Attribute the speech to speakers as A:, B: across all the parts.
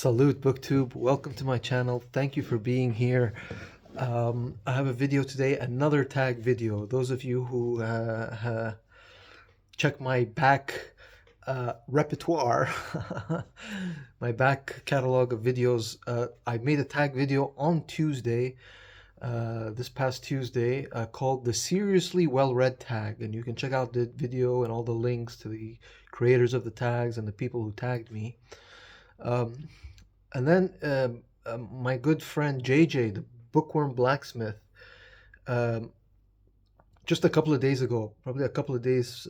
A: Salute BookTube, welcome to my channel. Thank you for being here. I have a video today, another tag video. Those of you who check my back repertoire, my back catalog of videos, I made a tag video on Tuesday, this past Tuesday, called the Seriously Well Read tag. And you can check out the video and all the links to the creators of the tags and the people who tagged me. And then my good friend JJ, the bookworm blacksmith, um, just a couple of days ago, probably a couple of days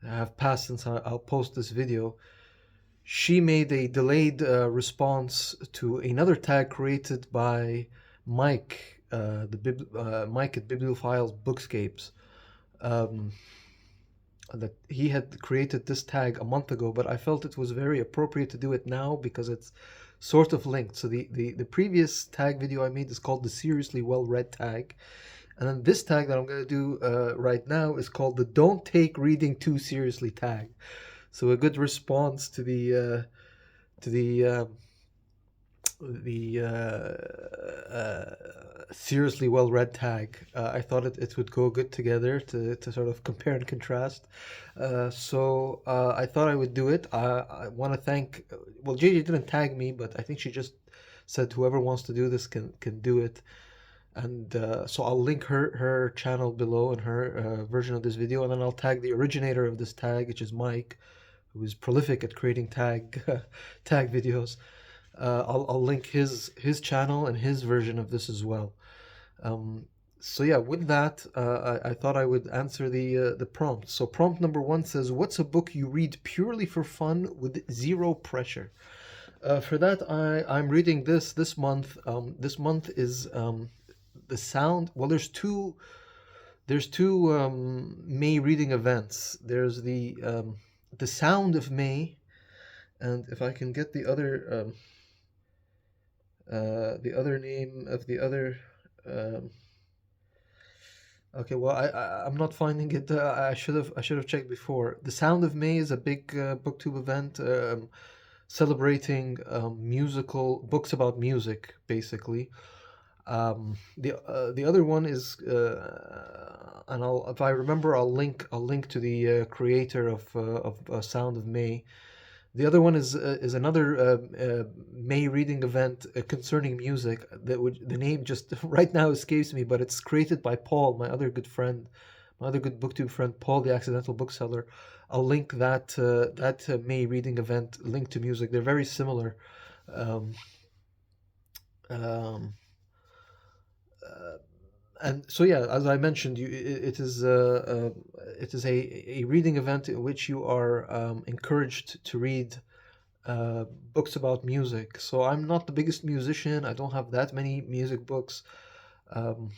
A: have passed since I'll post this video. She made a delayed response to another tag created by Mike, Mike at Bibliophiles Bookscapes. That he had created this tag a month ago, but I felt it was very appropriate to do it now because it's sort of linked. So the previous tag video I made is called the Seriously Well Read tag. And then this tag that I'm going to do right now is called the Don't Take Reading Too Seriously tag. So a good response to the seriously well read tag. I thought it would go good together to sort of compare and contrast. So I thought I would do it. I want to thank, well, JJ didn't tag me, but I think she just said whoever wants to do this can do it. And so I'll link her channel below and her version of this video, and then I'll tag the originator of this tag, which is Mike, who is prolific at creating tag videos. I'll link his channel and his version of this as well. So yeah, with that, I thought I would answer the prompt. So prompt number 1 says, "What's a book you read purely for fun with zero pressure?" For that, I'm reading this month. This month is the sound. Well, there's two May reading events. There's the Sound of May, and if I can get the other name of the other. Okay, well, I'm not finding it. I should have checked before. The Sound of May is a big booktube event celebrating musical books about music, basically. The other one is, and if I remember, I'll link to the creator of Sound of May. The other one is another May reading event concerning music. The name just right now escapes me, but it's created by Paul, my other good friend, my other good booktube friend, Paul, the Accidental Bookseller. I'll link that May reading event linked to music. They're very similar. Um, um, and so yeah, as I mentioned, it is a reading event in which you are encouraged to read books about music. So I'm not the biggest musician. I don't have that many music books. Um,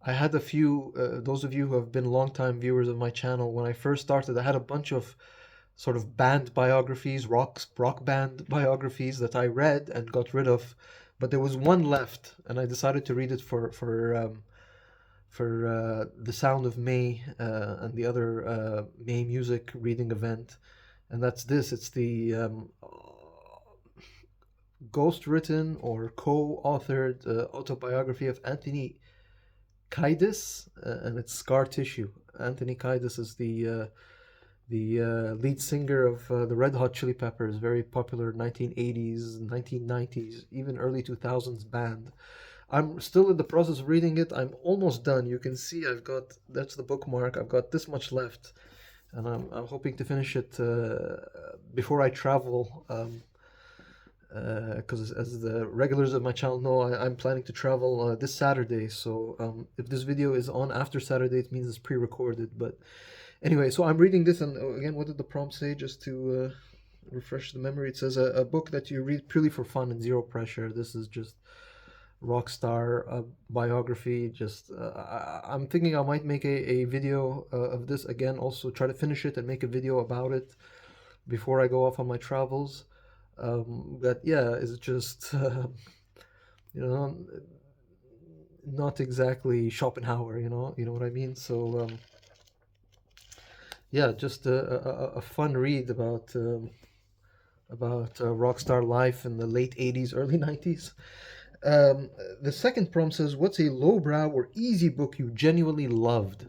A: I had a few. Those of you who have been longtime viewers of my channel, when I first started, I had a bunch of sort of band biographies, rock band biographies that I read and got rid of. But there was one left, and I decided to read it for the Sound of May and the other May music reading event, and that's this. It's the ghost-written or co-authored autobiography of Anthony Kiedis, and it's Scar Tissue. Anthony Kiedis is the lead singer of the Red Hot Chili Peppers, very popular 1980s, 1990s, even early 2000s band. I'm still in the process of reading it. I'm almost done. You can see that's the bookmark. I've got this much left, and I'm hoping to finish it before I travel. Because as the regulars of my channel know, I'm planning to travel this Saturday. So if this video is on after Saturday, it means it's pre-recorded. But anyway, so I'm reading this, and again, what did the prompt say? Just to refresh the memory, it says a book that you read purely for fun and zero pressure. This is just rock star biography. Just I'm thinking I might make a video of this again. Also, try to finish it and make a video about it before I go off on my travels. But yeah, it's just you know, not exactly Schopenhauer. You know what I mean. So yeah, just a fun read about about rock star life in the late 80s, early 90s. Um, the second prompt says, "What's a lowbrow or easy book you genuinely loved?"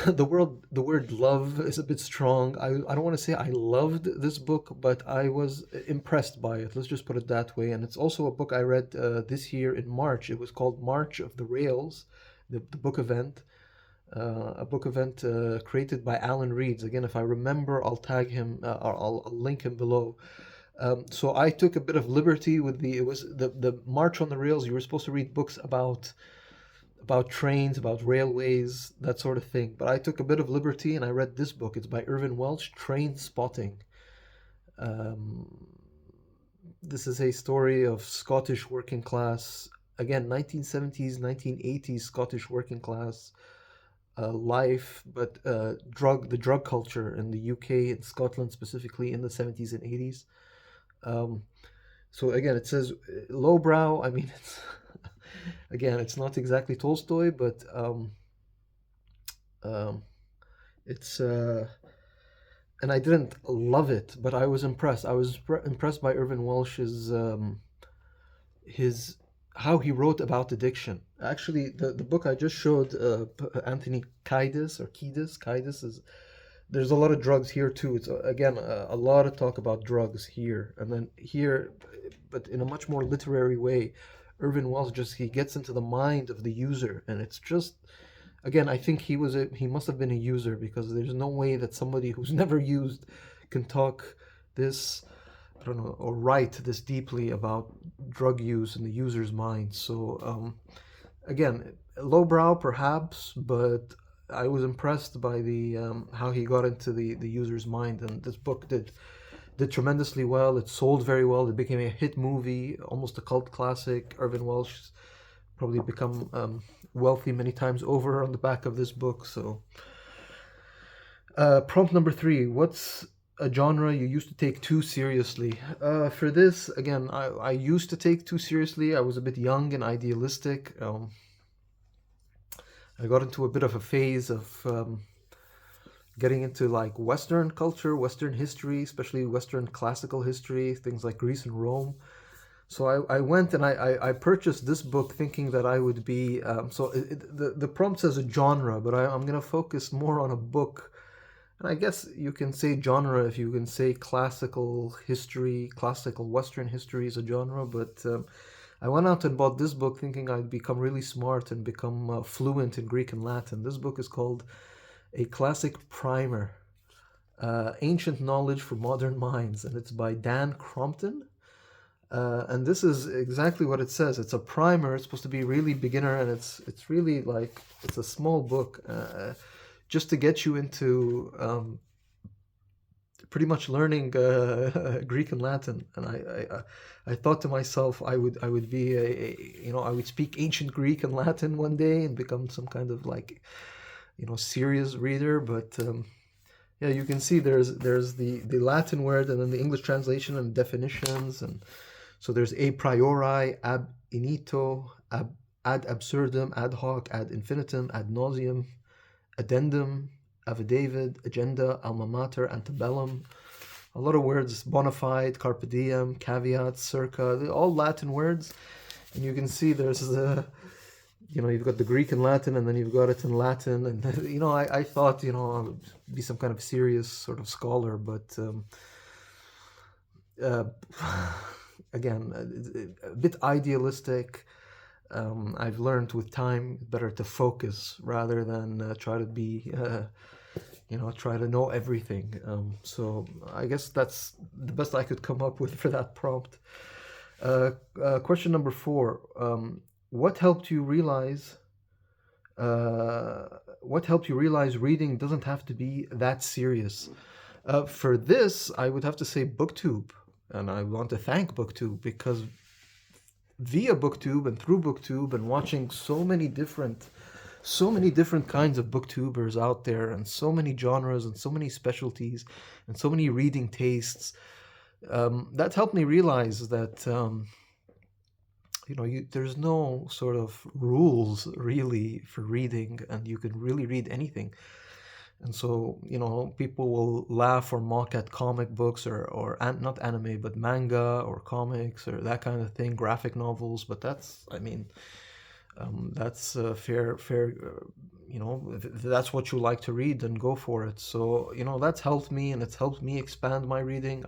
A: The word love is a bit strong. I don't want to say I loved this book, but I was impressed by it. Let's just put it that way. And it's also a book I read this year in March. It was called March of the Rails, the book event. A book event created by Alan Reeds. Again, if I remember, I'll tag him or I'll link him below. So I took a bit of liberty with it was the March on the Rails. You were supposed to read books about trains, about railways, that sort of thing. But I took a bit of liberty and I read this book. It's by Irvin Welsh, Train Spotting. Um, this is a story of Scottish working class, again, 1970s, 1980s Scottish working class life, but the drug culture in the UK and Scotland specifically in the 70s and 80s. Um, so again, it says lowbrow. I mean, it's again, it's not exactly Tolstoy, but um, it's and I didn't love it, but I was impressed. I was impressed by Irvin Welsh's his how he wrote about addiction. Actually, the book I just showed, Anthony Kiedis is there's a lot of drugs here too. It's again a lot of talk about drugs here, and then here, but in a much more literary way. Irvin Welsh just he gets into the mind of the user, and it's just again I think he must have been a user because there's no way that somebody who's never used can talk this I don't know or write this deeply about drug use in the user's mind. So again, lowbrow perhaps, but I was impressed by the how he got into the user's mind, and this book did tremendously well. It sold very well. It became a hit movie, almost a cult classic. Irvin Welsh probably become wealthy many times over on the back of this book. So, prompt number 3: What's a genre you used to take too seriously? For this, again, I used to take too seriously. I was a bit young and idealistic. I got into a bit of a phase of getting into like Western culture, Western history, especially Western classical history, things like Greece and Rome. So I went and I purchased this book thinking that I would be. The prompt says a genre, but I'm going to focus more on a book. And I guess you can say genre if you can say classical history, classical Western history is a genre, but I went out and bought this book thinking I'd become really smart and become fluent in Greek and Latin. This book is called A Classic Primer, Ancient Knowledge for Modern Minds, and it's by Dan Crompton. And this is exactly what it says. It's a primer. It's supposed to be really beginner, and it's really like it's a small book, just to get you into pretty much learning Greek and Latin. And I thought to myself I would be I would speak ancient Greek and Latin one day and become some kind of like serious reader. But yeah, you can see there's the Latin word and then the English translation and definitions, and so there's a priori, ab inito, ad absurdum, ad hoc, ad infinitum, ad nauseam, addendum, affidavit, agenda, alma mater, antebellum. A lot of words: bona fide, carpe diem, caveat, circa. They're all Latin words, and you can see there's you've got the Greek and Latin, and then you've got it in Latin, and I thought I would be some kind of serious sort of scholar, but uh, again, a bit idealistic. I've learned with time better to focus rather than try to be, try to know everything. So I guess that's the best I could come up with for that prompt. Question number 4. What helped you realize? What helped you realize reading doesn't have to be that serious? For this, I would have to say BookTube, and I want to thank BookTube because via BookTube and through BookTube and watching so many different kinds of booktubers out there and so many genres and so many specialties and so many reading tastes, that helped me realize that there's no sort of rules really for reading, and you can really read anything. And so, people will laugh or mock at comic books not anime, but manga or comics or that kind of thing, graphic novels. But that's fair. If that's what you like to read, then go for it. So, that's helped me, and it's helped me expand my reading.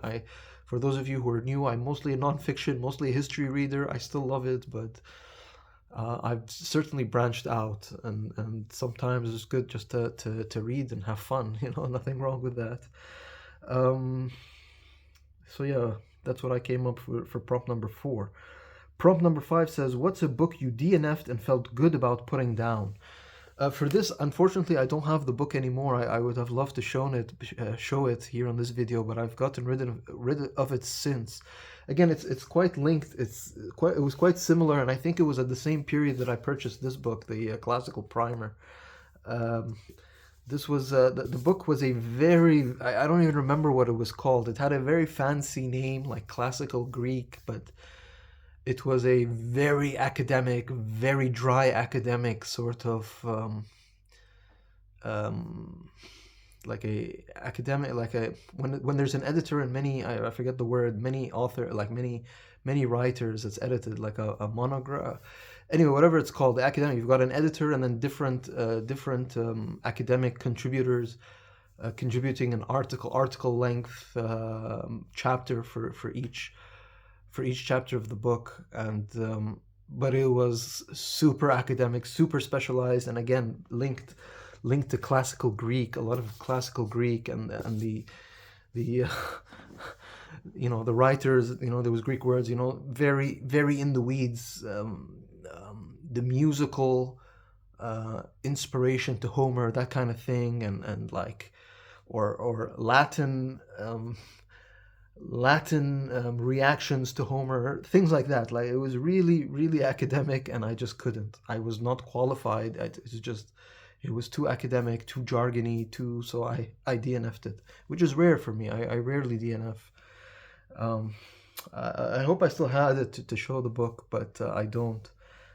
A: For those of you who are new, I'm mostly a nonfiction, mostly a history reader. I still love it, but I've certainly branched out, and sometimes it's good just to read and have fun. Nothing wrong with that. Um, so yeah, that's what I came up for prompt number 4. Prompt number 5 says, "What's a book you DNF'd and felt good about putting down?" For this, unfortunately, I don't have the book anymore. I would have loved to show it here on this video, but I've gotten rid of it since. Again, it's quite linked. It was quite similar, and I think it was at the same period that I purchased this book, the classical primer. Um, this was the book was a very I don't even remember what it was called. It had a very fancy name, like classical Greek, but it was a very academic, very dry academic sort of um, like a academic, like a when there's an editor and I forget the word, many author, like many writers, it's edited like a monograph. Anyway, whatever it's called, the academic. You've got an editor and then different academic contributors contributing an article length chapter for each chapter of the book, and but it was super academic, super specialized, and again linked to classical Greek, a lot of classical Greek, and the the writers, there was Greek words, very in the weeds, the musical inspiration to Homer, that kind of thing, and like or Latin reactions to Homer, things like that. Like, it was really, really academic, and I just couldn't. I was not qualified. It was too academic, too jargony, so I DNF'd it, which is rare for me. I rarely DNF. Um, I hope I still had it to show the book, but I don't.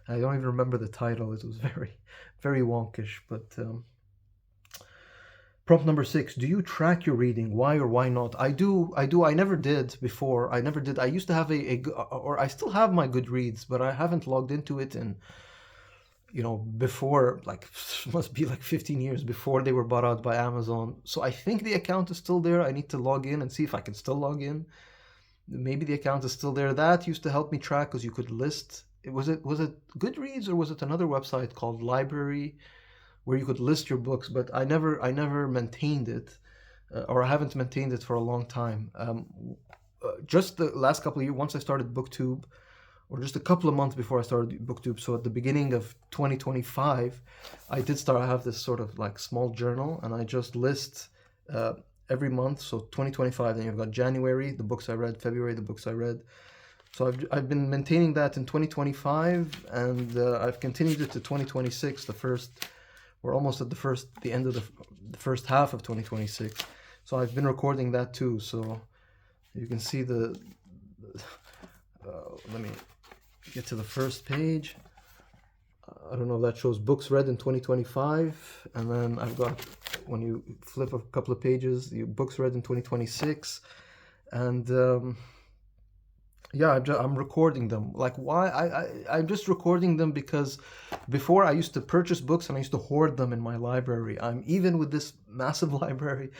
A: I don't even remember the title. It was very, very wonkish, but prompt number 6, do you track your reading? Why or why not? I do. I never did before. I never did. I used to have or I still have my Goodreads, but I haven't logged into it in, before, like, must be like 15 years before they were bought out by Amazon. So I think the account is still there. I need to log in and see if I can still log in. Maybe the account is still there. That used to help me track because you could list. Was it Goodreads, or was it another website called Library, where you could list your books? But I never maintained it, or I haven't maintained it for a long time. Just the last couple of years, once I started BookTube, or just a couple of months before I started BookTube. So at the beginning of 2025, I did start. I have this sort of like small journal, and I just list every month. So 2025, then you've got January, the books I read; February, the books I read. So I've been maintaining that in 2025, and I've continued it to 2026. We're almost at the end of the first half of 2026. So I've been recording that too. So you can see let me get to the first page. I don't know if that shows books read in 2025, and then I've got, when you flip a couple of pages, the books read in 2026, and yeah, I'm recording them. Like, why? I'm just recording them because before I used to purchase books and I used to hoard them in my library. Even with this massive library,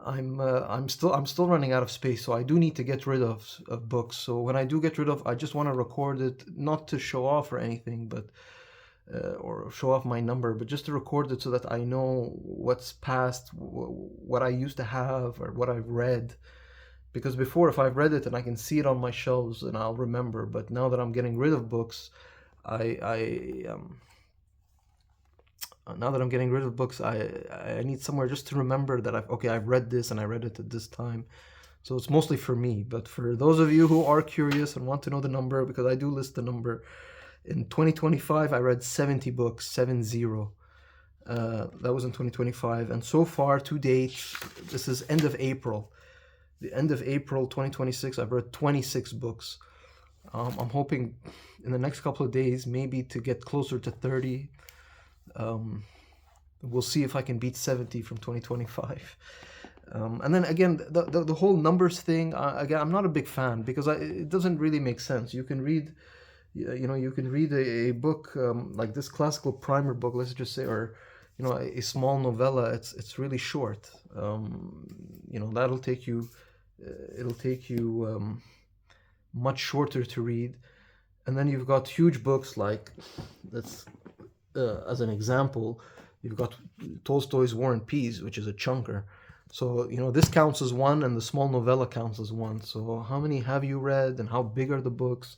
A: I'm still running out of space. So I do need to get rid of books. So when I do get rid of, I just want to record it, not to show off or anything, but or show off my number, but just to record it so that I know what's past, what I used to have, or what I've read. Because before, if I've read it and I can see it on my shelves, and I'll remember. But now that I'm getting rid of books, now that I'm getting rid of books, I need somewhere just to remember that I've read this and I read it at this time. So it's mostly for me. But for those of you who are curious and want to know the number, because I do list the number, in 2025 I read 70 books, 70. That was in 2025, and so far to date, this is end of April. The end of April 2026, I've read 26 books. I'm hoping in the next couple of days maybe to get closer to 30. We'll see if I can beat 70 from 2025. And then again, the whole numbers thing, again, I'm not a big fan because it doesn't really make sense. You can read, you can read a book like this classical primer book, let's just say, or a small novella. It's really short. That'll take you, it'll take you much shorter to read. And then you've got huge books like, that's as an example, you've got Tolstoy's War and Peace, which is a chunker. So, this counts as one and the small novella counts as one. So how many have you read and how big are the books?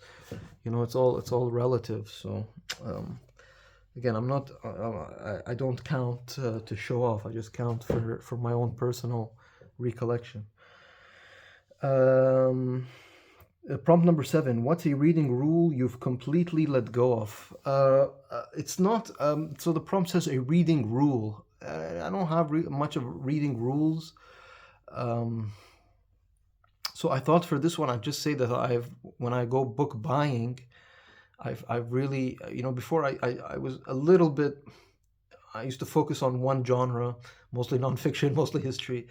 A: It's all relative. So, again, I'm not, I don't count to show off. I just count for my own personal recollection. Prompt number 7. What's a reading rule you've completely let go of? It's not, so the prompt says a reading rule. I don't have much of reading rules. So I thought for this one, I'd just say that when I go book buying, I've really, before I was a little bit, I used to focus on one genre, mostly nonfiction, mostly history.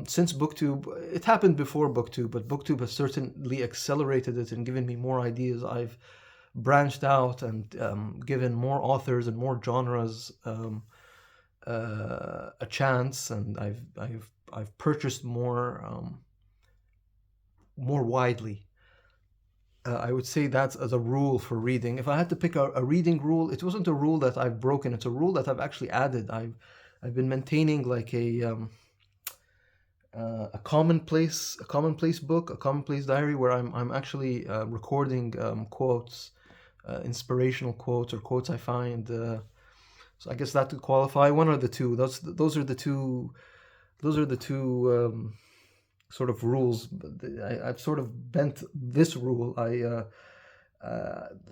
A: Since BookTube, it happened before BookTube, but BookTube has certainly accelerated it and given me more ideas. I've branched out and given more authors and more genres a chance, and I've purchased more widely. I would say that's as a rule for reading. If I had to pick a reading rule, it wasn't a rule that I've broken. It's a rule that I've actually added. I've been maintaining like a commonplace book, a commonplace diary, where I'm actually recording quotes, inspirational quotes or quotes I find. So I guess that could qualify. One or the two. Those are the two. Those are the two sort of rules. I've sort of bent this rule.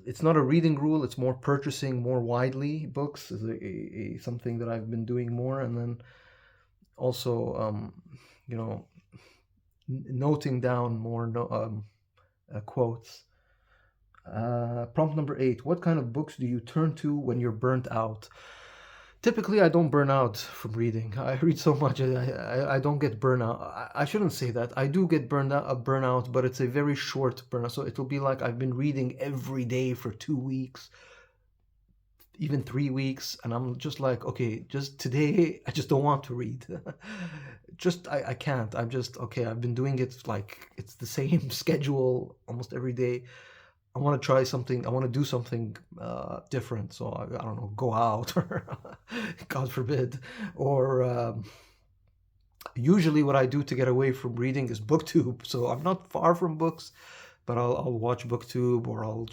A: It's not a reading rule. It's more purchasing more widely books is something that I've been doing more, and then also noting down more quotes. Prompt number 8. What kind of books do you turn to when you're burnt out? Typically, I don't burn out from reading. I read so much, I don't get burnout. I shouldn't say that. I do get burnout, but it's a very short burnout. So it'll be like I've been reading every day for 2 weeks, even 3 weeks, and I'm just like, okay, just today, I just don't want to read. I can't. I'm just, okay, I've been doing it like it's the same schedule almost every day. I want to try something. I want to do something different. So I don't know, go out or God forbid. Or usually what I do to get away from reading is BookTube. So I'm not far from books, but I'll watch BookTube, or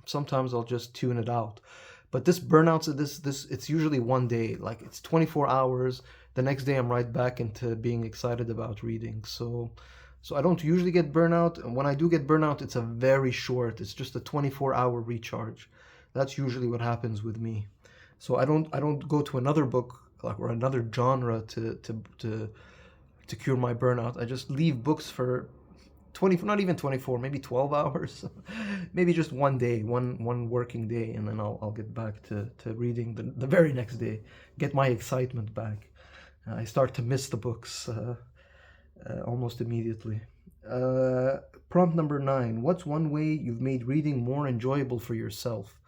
A: sometimes I'll just tune it out. But this burnouts, it's usually one day. Like it's 24 hours. The next day I'm right back into being excited about reading. So I don't usually get burnout, and when I do get burnout, it's it's just a 24-hour recharge. That's usually what happens with me. So I don't go to another book or another genre to cure my burnout. I just leave books for 20, not even 24, maybe 12 hours, maybe just one day, one working day, and then I'll get back to reading the very next day, get my excitement back. I start to miss the books almost immediately. Prompt number 9. What's one way you've made reading more enjoyable for yourself?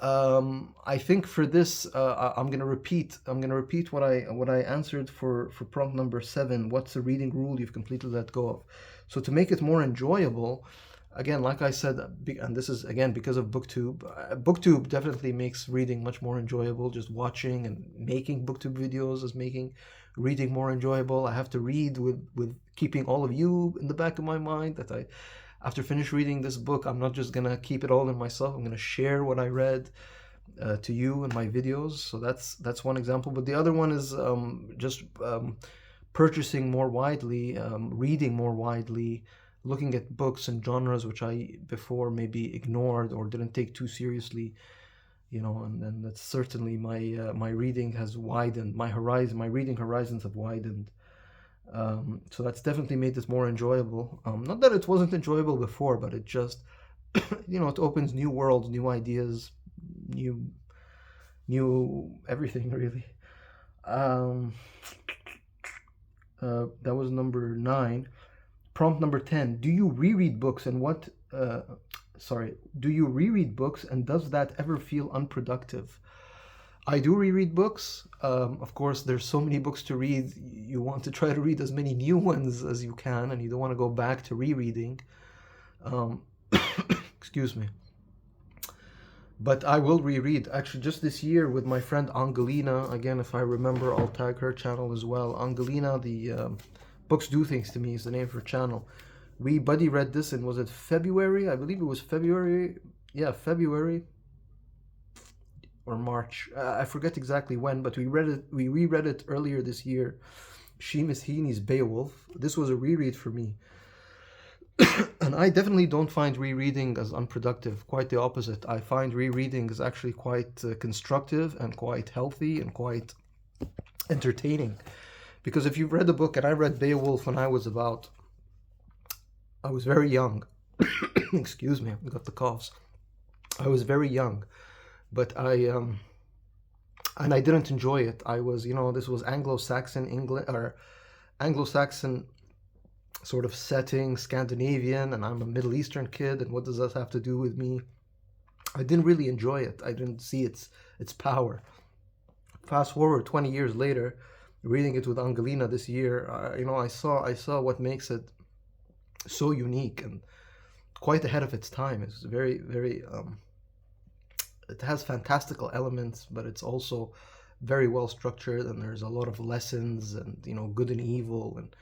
A: I think for this, I'm gonna repeat what I answered for prompt number 7. What's a reading rule you've completely let go of? So to make it more enjoyable, again, like I said, and this is again because of BookTube. BookTube definitely makes reading much more enjoyable. Just watching and making BookTube videos is making reading more enjoyable. I have to read with keeping all of you in the back of my mind, that after finish reading this book, I'm not just gonna keep it all in myself. I'm gonna share what I read to you in my videos. So that's one example. But the other one is just purchasing more widely, reading more widely, looking at books and genres which I before maybe ignored or didn't take too seriously, and then that's certainly my reading has widened, my reading horizons have widened. So that's definitely made this more enjoyable. Not that it wasn't enjoyable before, but it just, it opens new worlds, new ideas, new everything really. Um, that was number 9. Prompt number 10. Do you reread books and what? Sorry. Do you reread books and does that ever feel unproductive? I do reread books. Of course, there's so many books to read. You want to try to read as many new ones as you can, and you don't want to go back to rereading. Um, excuse me. But I will reread. Actually, just this year with my friend Angelina. Again, if I remember, I'll tag her channel as well. Angelina, the Books Do Things to Me is the name of her channel. We buddy read this in, was it February? I believe it was February. Yeah, February or March. I forget exactly when, but we read it. We reread it earlier this year. Seamus Heaney's Beowulf. This was a reread for me. And I definitely don't find rereading as unproductive. Quite the opposite. I find rereading is actually quite constructive and quite healthy and quite entertaining. Because if you've read the book, and I read Beowulf when I was very young. Excuse me, I got the coughs. I was very young, but and I didn't enjoy it. I was, this was Anglo-Saxon England, or Anglo-Saxon sort of setting, Scandinavian, and I'm a Middle Eastern kid, and what does that have to do with me? I didn't really enjoy it. I didn't see its power. Fast forward 20 years later, reading it with Angelina this year, I saw what makes it so unique and quite ahead of its time. It's very, very. It has fantastical elements, but it's also very well structured, and there's a lot of lessons, and good and evil, and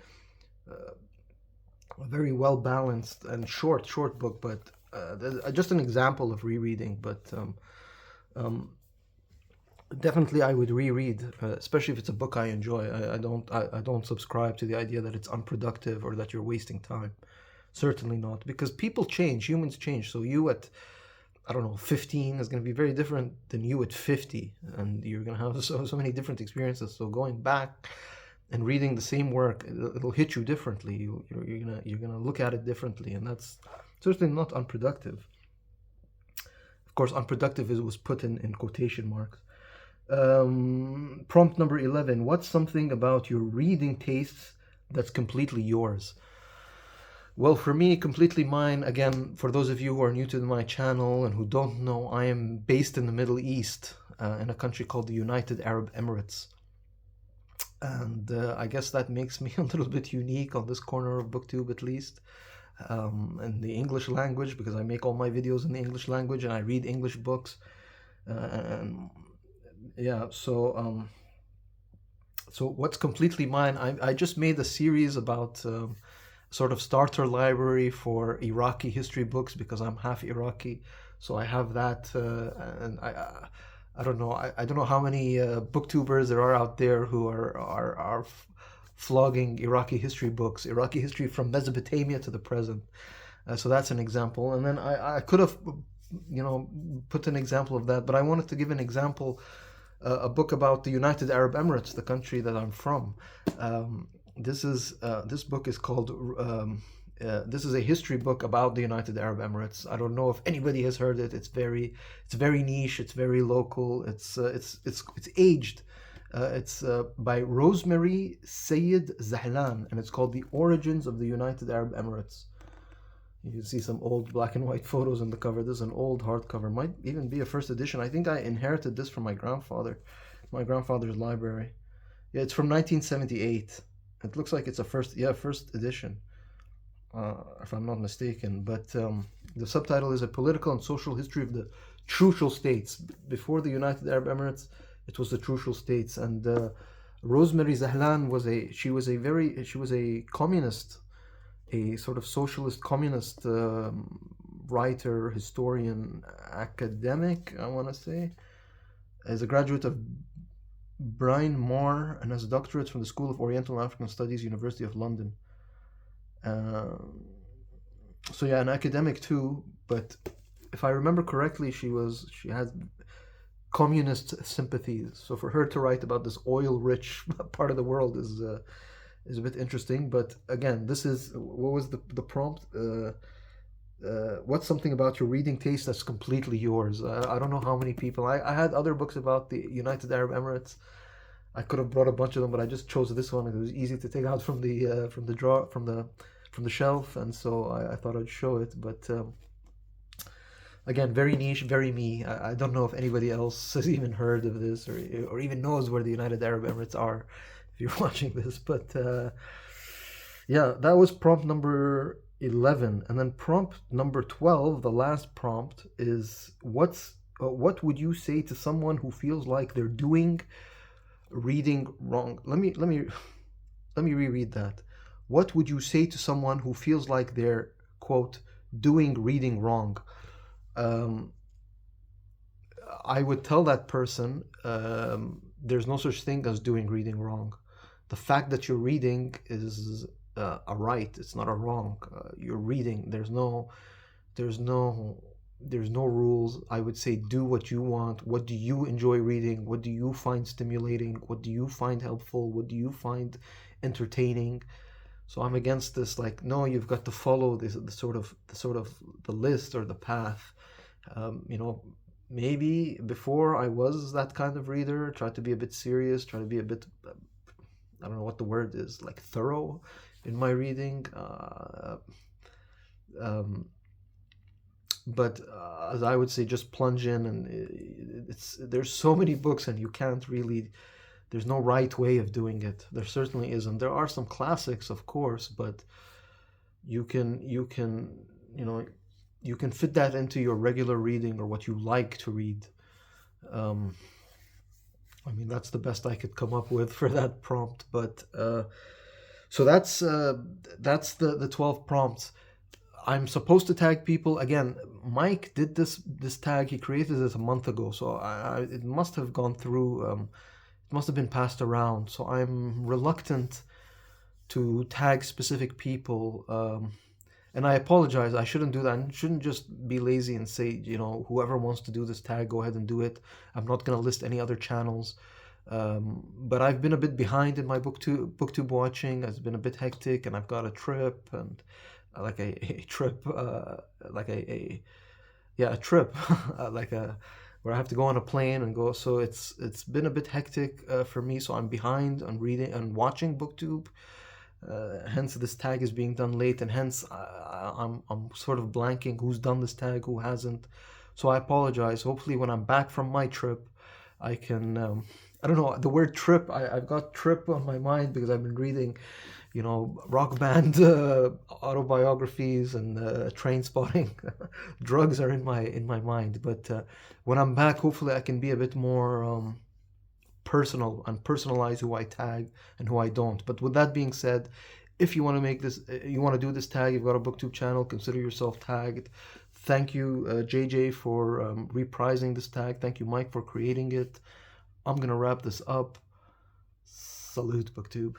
A: a very well balanced and short book. But just an example of rereading. But definitely, I would reread, especially if it's a book I enjoy. I don't subscribe to the idea that it's unproductive or that you're wasting time. Certainly not, because people change, humans change. So you at, I don't know, 15 is going to be very different than you at 50, and you're going to have so many different experiences. So going back and reading the same work, it'll hit you differently. You're gonna look at it differently, and that's certainly not unproductive. Of course, unproductive was put in quotation marks. Prompt number 11. What's something about your reading tastes that's completely yours? Well, for me, completely mine. Again, for those of you who are new to my channel and who don't know, I am based in the Middle East, in a country called the United Arab Emirates. And I guess that makes me a little bit unique on this corner of BookTube, at least, in the English language, because I make all my videos in the English language and I read English books. And yeah, so what's completely mine? I just made a series about sort of starter library for Iraqi history books, because I'm half Iraqi, so I have that, and I don't know. I don't know how many booktubers there are out there who are flogging Iraqi history books, Iraqi history from Mesopotamia to the present. So that's an example. And then I could have, put an example of that, but I wanted to give an example, a book about the United Arab Emirates, the country that I'm from. This book is called. This is a history book about the United Arab Emirates. I don't know if anybody has heard it. It's very niche. It's very local. It's aged. It's by Rosemary Sayed Zahlan, and it's called The Origins of the United Arab Emirates. You can see some old black and white photos on the cover. This is an old hardcover. Might even be a first edition. I think I inherited this from my grandfather's library. Yeah, it's from 1978. It looks like it's a first edition. If I'm not mistaken, but the subtitle is A Political and Social History of the Trucial States. Before the United Arab Emirates, it was the Trucial States, and Rosemary Zahlan was a communist, a sort of socialist communist writer, historian, academic, I want to say, as a graduate of Bryn Mawr and has a doctorate from the School of Oriental and African Studies, University of London. So yeah, an academic too, but if I remember correctly, she had communist sympathies. So for her to write about this oil-rich part of the world is a bit interesting. But again, this is, what was the prompt? What's something about your reading taste that's completely yours? I don't know how many people. I had other books about the United Arab Emirates. I could have brought a bunch of them, but I just chose this one. It was easy to take out from the drawer from the shelf, and so I thought I'd show it. But again, very niche, very me. I don't know if anybody else has even heard of this or even knows where the United Arab Emirates are if you're watching this. But yeah, that was prompt number 11. And then prompt number 12, the last prompt, is what would you say to someone who feels like they're doing reading wrong? Let me reread that. What would you say to someone who feels like they're, quote, doing reading wrong? Um, I would tell that person there's no such thing as doing reading wrong. The fact that you're reading is a right. It's not a wrong. You're reading. There's no, there's no rules. I would say do what you want. What do you enjoy reading? What do you find stimulating? What do you find helpful? What do you find entertaining? So I'm against this. Like, no, you've got to follow this the list or the path. You know, maybe before I was that kind of reader, try to be a bit serious, try to be a bit, I don't know what the word is, like thorough in my reading. Um, but as I would say, just plunge in, and there's so many books, and you can't really. There's no right way of doing it. There certainly isn't. There are some classics, of course, but you can you know you can fit that into your regular reading or what you like to read. Um, I mean, that's the best I could come up with for that prompt. But so that's the 12 prompts. I'm supposed to tag people again. Mike did this tag. He created it a month ago, so it must have gone through. It must have been passed around. So I'm reluctant to tag specific people. And I apologize. I shouldn't do that. I shouldn't just be lazy and say, whoever wants to do this tag, go ahead and do it. I'm not going to list any other channels. But I've been a bit behind in my booktube watching. It's been a bit hectic, and I've got a trip and like a trip, like a trip, like a where I have to go on a plane and go. So it's been a bit hectic for me. So I'm behind on reading and watching booktube. Hence this tag is being done late, and hence I'm sort of blanking who's done this tag, who hasn't. So I apologize. Hopefully when I'm back from my trip, I can I don't know the word trip. I've got trip on my mind because I've been reading, rock band autobiographies and train spotting. Drugs are in my mind. But when I'm back, hopefully I can be a bit more personal and personalize who I tag and who I don't. But with that being said, if you want to make this, you want to do this tag, you've got a booktube channel, consider yourself tagged. Thank you, JJ, for reprising this tag. Thank you, Mike, for creating it. I'm gonna wrap this up. Salute, booktube.